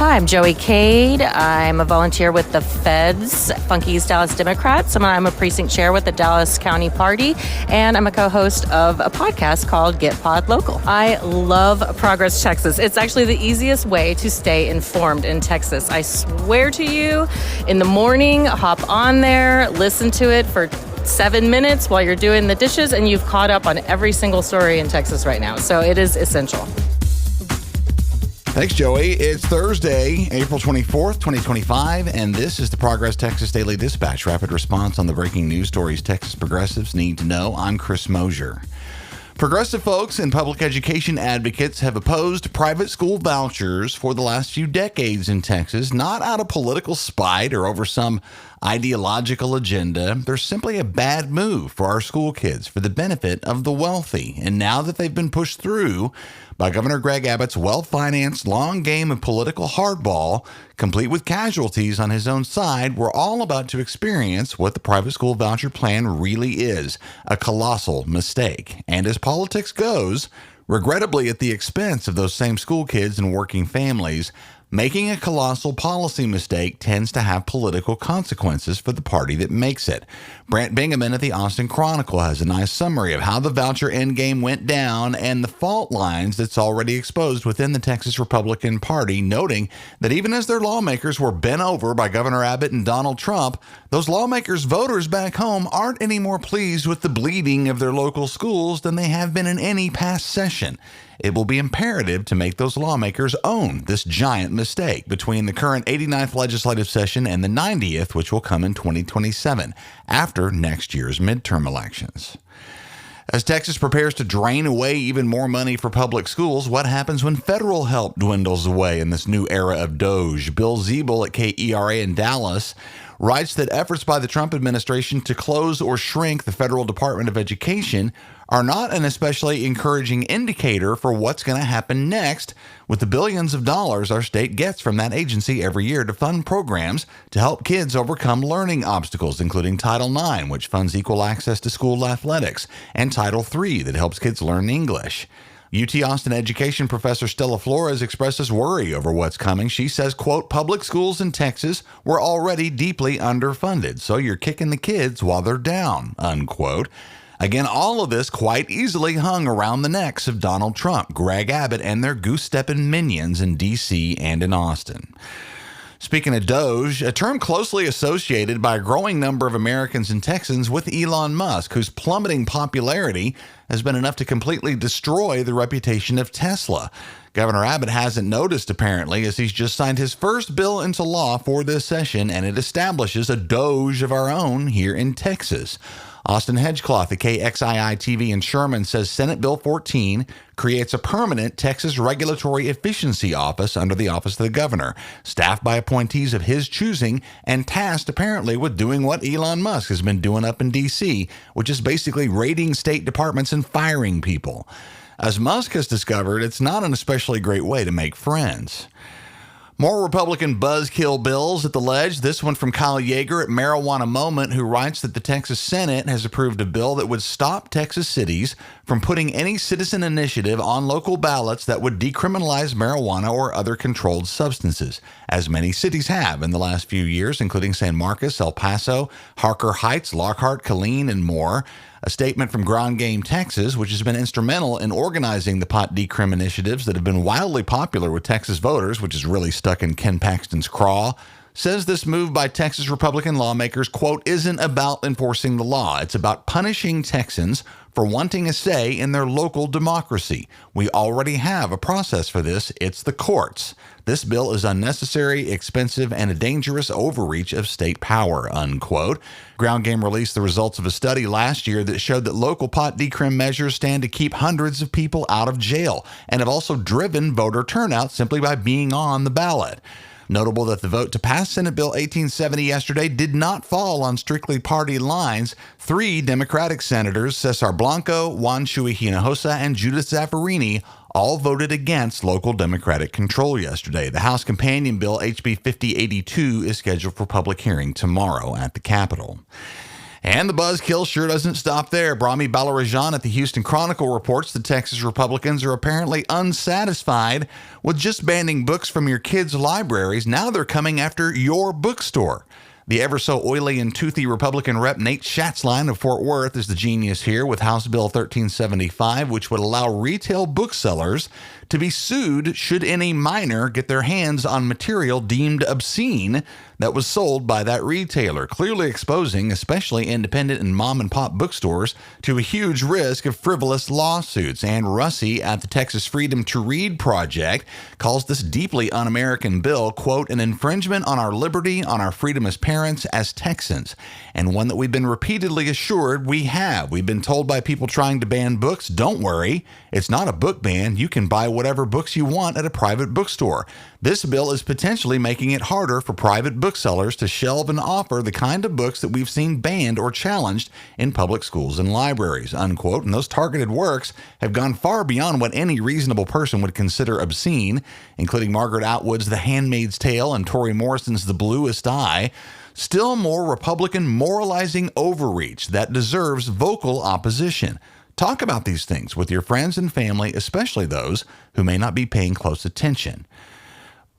Hi, I'm Joey Cade. I'm a volunteer with the Feds, Funky East Dallas Democrats. I'm a precinct chair with the Dallas County Party, and I'm a co-host of a podcast called Get Pod Local. I love Progress Texas. It's actually the easiest way to stay informed in Texas. I swear to you, in the morning, hop on there, listen to it for 7 minutes while you're doing the dishes, and you've caught up on every single story in Texas right now. So it is essential. Thanks, Joey. It's Thursday, April 24th, 2025, and this is the Progress Texas Daily Dispatch, rapid response on the breaking news stories Texas progressives need to know. I'm Chris Mosier. Progressive folks and public education advocates have opposed private school vouchers for the last few decades in Texas, not out of political spite or over some ideological agenda. They're simply a bad move for our school kids for the benefit of the wealthy. And now that they've been pushed through by Governor Greg Abbott's well-financed long game of political hardball, complete with casualties on his own side, we're all about to experience what the private school voucher plan really is, a colossal mistake. And as politics goes, regrettably at the expense of those same school kids and working families, making a colossal policy mistake tends to have political consequences for the party that makes it. Brant Bingaman at the Austin Chronicle has a nice summary of how the voucher endgame went down and the fault lines that's already exposed within the Texas Republican Party, noting that even as their lawmakers were bent over by Governor Abbott and Donald Trump, those lawmakers' voters back home aren't any more pleased with the bleeding of their local schools than they have been in any past session. It will be imperative to make those lawmakers own this giant mistake between the current 89th legislative session and the 90th, which will come in 2027, after next year's midterm elections. As Texas prepares to drain away even more money for public schools, what happens when federal help dwindles away in this new era of DOGE? Bill Ziebel at KERA in Dallas writes that efforts by the Trump administration to close or shrink the federal Department of Education are not an especially encouraging indicator for what's going to happen next with the billions of dollars our state gets from that agency every year to fund programs to help kids overcome learning obstacles, including Title IX, which funds equal access to school athletics, and Title III, that helps kids learn English. UT Austin education professor Stella Flores expresses worry over what's coming. She says, quote, public schools in Texas were already deeply underfunded, so you're kicking the kids while they're down, unquote. Again, all of this quite easily hung around the necks of Donald Trump, Greg Abbott, and their goose-stepping minions in D.C. and in Austin. Speaking of DOGE, a term closely associated by a growing number of Americans and Texans with Elon Musk, whose plummeting popularity has been enough to completely destroy the reputation of Tesla. Governor Abbott hasn't noticed, apparently, as he's just signed his first bill into law for this session, and it establishes a DOGE of our own here in Texas. Austin Hedgecloth at KXII-TV in Sherman says Senate Bill 14 creates a permanent Texas Regulatory Efficiency Office under the Office of the Governor, staffed by appointees of his choosing and tasked apparently with doing what Elon Musk has been doing up in D.C., which is basically raiding state departments and firing people. As Musk has discovered, it's not an especially great way to make friends. More Republican buzzkill bills at the ledge. This one from Kyle Yeager at Marijuana Moment, who writes that the Texas Senate has approved a bill that would stop Texas cities from putting any citizen initiative on local ballots that would decriminalize marijuana or other controlled substances, as many cities have in the last few years, including San Marcos, El Paso, Harker Heights, Lockhart, Killeen, and more. A statement from Ground Game Texas, which has been instrumental in organizing the pot decrim initiatives that have been wildly popular with Texas voters, which is really stuck in Ken Paxton's craw, says this move by Texas Republican lawmakers, quote, isn't about enforcing the law. It's about punishing Texans for wanting a say in their local democracy. We already have a process for this. It's the courts. This bill is unnecessary, expensive, and a dangerous overreach of state power, unquote. Ground Game released the results of a study last year that showed that local pot decrim measures stand to keep hundreds of people out of jail and have also driven voter turnout simply by being on the ballot. Notable that the vote to pass Senate Bill 1870 yesterday did not fall on strictly party lines. 3 Democratic senators, Cesar Blanco, Juan Shuey Hinojosa, and Judith Zaffarini, all voted against local Democratic control yesterday. The House companion bill, HB 5082, is scheduled for public hearing tomorrow at the Capitol. And the buzzkill sure doesn't stop there. Brahmi Balarajan at the Houston Chronicle reports the Texas Republicans are apparently unsatisfied with just banning books from your kids' libraries. Now they're coming after your bookstore. The ever so oily and toothy Republican Rep Nate Schatzline of Fort Worth is the genius here with House Bill 1375, which would allow retail booksellers to be sued should any minor get their hands on material deemed obscene that was sold by that retailer, clearly exposing especially independent and mom-and-pop bookstores to a huge risk of frivolous lawsuits. Ann Russi at the Texas Freedom to Read Project calls this deeply un-American bill, quote, an infringement on our liberty, on our freedom as parents, as Texans, and one that we've been repeatedly assured we have. We've been told by people trying to ban books, don't worry, it's not a book ban. You can buy whatever books you want at a private bookstore. This bill is potentially making it harder for private booksellers to shelve and offer the kind of books that we've seen banned or challenged in public schools and libraries, unquote. And those targeted works have gone far beyond what any reasonable person would consider obscene, including Margaret Atwood's The Handmaid's Tale and Toni Morrison's The Bluest Eye. Still more Republican moralizing overreach that deserves vocal opposition. Talk about these things with your friends and family, especially those who may not be paying close attention.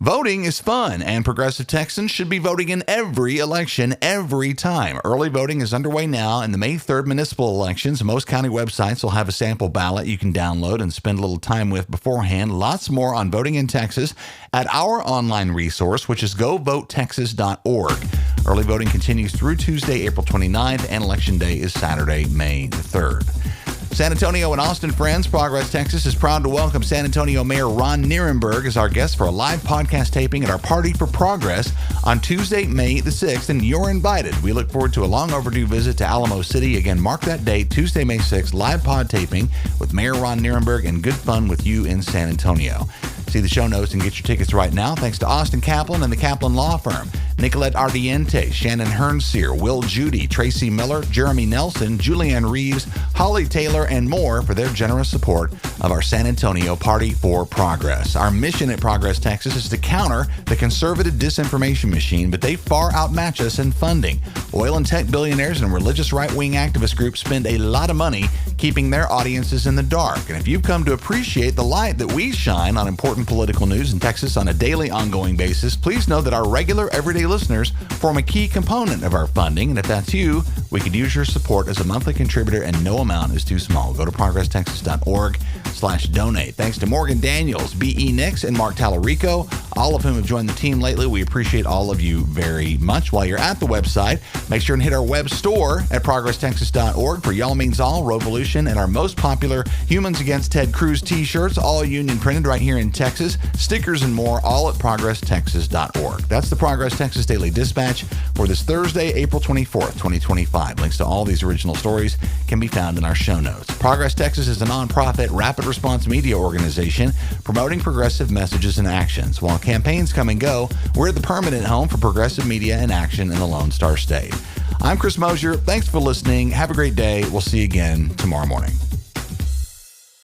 Voting is fun, and progressive Texans should be voting in every election, every time. Early voting is underway now in the May 3rd municipal elections. Most county websites will have a sample ballot you can download and spend a little time with beforehand. Lots more on voting in Texas at our online resource, which is govotetexas.org. Early voting continues through Tuesday, April 29th, and Election Day is Saturday, May the 3rd. San Antonio and Austin friends, Progress Texas is proud to welcome San Antonio Mayor Ron Nirenberg as our guest for a live podcast taping at our Party for Progress on Tuesday, May the 6th, and you're invited. We look forward to a long overdue visit to Alamo City. Again, mark that date, Tuesday, May 6th, live pod taping with Mayor Ron Nirenberg and good fun with you in San Antonio. See the show notes and get your tickets right now. Thanks to Austin Kaplan and the Kaplan Law Firm, Nicolette Ardiente, Shannon Hernseer, Will Judy, Tracy Miller, Jeremy Nelson, Julianne Reeves, Holly Taylor, and more for their generous support of our San Antonio Party for Progress. Our mission at Progress Texas is to counter the conservative disinformation machine, but they far outmatch us in funding. Oil and tech billionaires and religious right-wing activist groups spend a lot of money keeping their audiences in the dark. And if you've come to appreciate the light that we shine on important political news in Texas on a daily, ongoing basis, please know that our regular, everyday listeners form a key component of our funding. And if that's you, we could use your support as a monthly contributor, and no amount is too small. Go to progresstexas.org/donate. Thanks to Morgan Daniels, B.E. Nix, and Mark Tallarico, all of whom have joined the team lately. We appreciate all of you very much. While you're at the website, make sure and hit our web store at progresstexas.org for Y'all Means All, Revolution, and our most popular Humans Against Ted Cruz t-shirts, all union printed right here in Texas, stickers and more, all at progresstexas.org. That's the Progress Texas Daily Dispatch for this Thursday, April 24th, 2025. Links to all these original stories can be found in our show notes. Progress Texas is a nonprofit rapid response media organization promoting progressive messages and actions. While campaigns come and go, we're the permanent home for progressive media and action in the Lone Star State. I'm Chris Mosier. Thanks for listening. Have a great day. We'll see you again tomorrow morning.